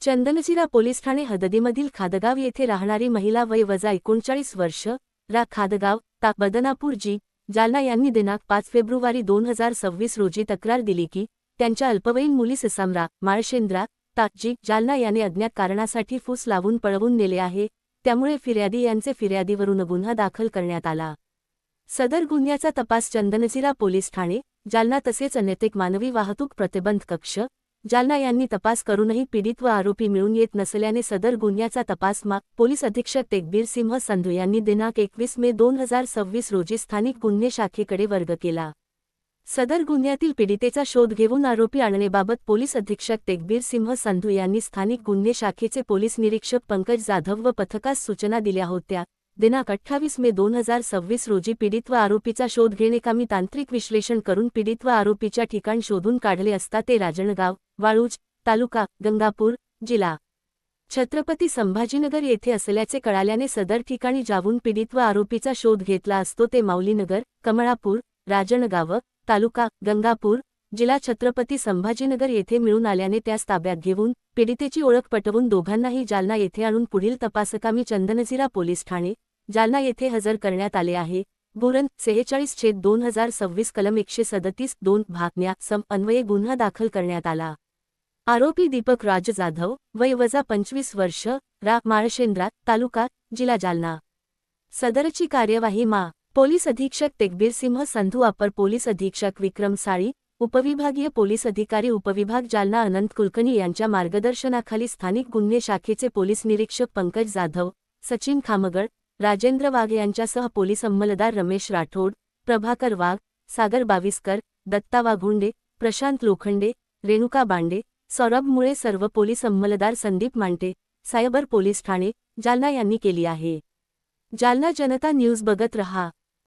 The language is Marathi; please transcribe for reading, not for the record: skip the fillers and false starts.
चंदनझिरा पोलीस ठाणे हददीमधील खादगाव येथे राहणारी महिला वय वजा 39 वर्ष रा खादगाव ता बदनापूर जी जालना यांनी दिनांक 5 फेब्रुवारी 2026 रोजी तक्रार दिली की त्यांच्या अल्पवयीन मुली सिसामरा माळशेंद्रा ता जी जालना याने अज्ञात कारणासाठी फूस लावून पळवून नेले आहे, त्यामुळे फिर्यादी यांचे फिर्यादीवरून गुन्हा दाखल करण्यात आला। सदर गुन्ह्याचा तपास चंदनझिरा पोलीस ठाणे जालना तसेच अनैतिक मानवी वाहतूक प्रतिबंध कक्ष जालना यांनी तपास करूनही पीडित व आरोपी मिळून येत नसल्याने सदर गुन्ह्याचा तपास पोलीस अधीक्षक तेकबीर सिंह संधू यांनी दिनांक 21 मे 2026 रोजी स्थानिक गुन्हे शाखेकडे वर्ग केला। सदर गुन्ह्यातील पीडितेचा शोध घेऊन आरोपी आणण्याबाबत पोलीस अधीक्षक तेकबीर सिंह संधू यांनी स्थानिक गुन्हे शाखेचे पोलीस निरीक्षक पंकज जाधव व पथकास सूचना दिल्या होत्या। दिनांक 28 मे 2026 रोजी पीडित व आरोपीचा शोध घेण्याकामी तांत्रिक विश्लेषण करून पीडित व आरोपीच्या ठिकाण शोधून काढले असता ते राजणगाव वाळूज तालुका गंगापूर जिल्हा छत्रपती संभाजीनगर येथे असल्याचे कळाल्याने सदर ठिकाणी जाऊन पीडित व आरोपीचा शोध घेतला असतो ते माऊलीनगर कमळापूर राजणगाव तालुका गंगापूर जिल्हा छत्रपती संभाजीनगर येथे मिळून आल्याने त्यास ताब्यात घेऊन पीडितेची ओळख पटवून दोघांनाही जालना येथे आणून पुढील तपासकामी चंदनझिरा पोलीस ठाणे जालना येथे हजर करण्यात आले आहे। गुरण 46/2026 कलम 137(2) भागण्या सम अन्वये गुन्हा दाखल करण्यात आला। आरोपी दीपक राज जाधव वय वजा 25 वर्ष रा माळशेंद्रा तालुका जिल्हा जालना। सदरची कार्यवाही पोलीस अधीक्षक तेकबीर सिंह संधू अपर पोलीस अधीक्षक विक्रम साळी उपविभागीय पोलीस अधिकारी उपविभाग जालना अनंत कुलकर्णी यांच्या मार्गदर्शनाखाली स्थानिक गुन्हे शाखेचे पोलीस निरीक्षक पंकज जाधव सचिन खामगळ राजेंद्र वाघ यांच्यासह पोलीस अंमलदार रमेश राठोड प्रभाकर वाघ सागर बाविस्कर दत्ता वाघुंडे प्रशांत लोखंडे रेणुका बांडे सौरभ मुळे सर्व पोलीस अंमलदार संदीप मांटे सायबर पोलीस ठाणे जालना यांनी केली आहे। जालना जनता न्यूज बघत रहा।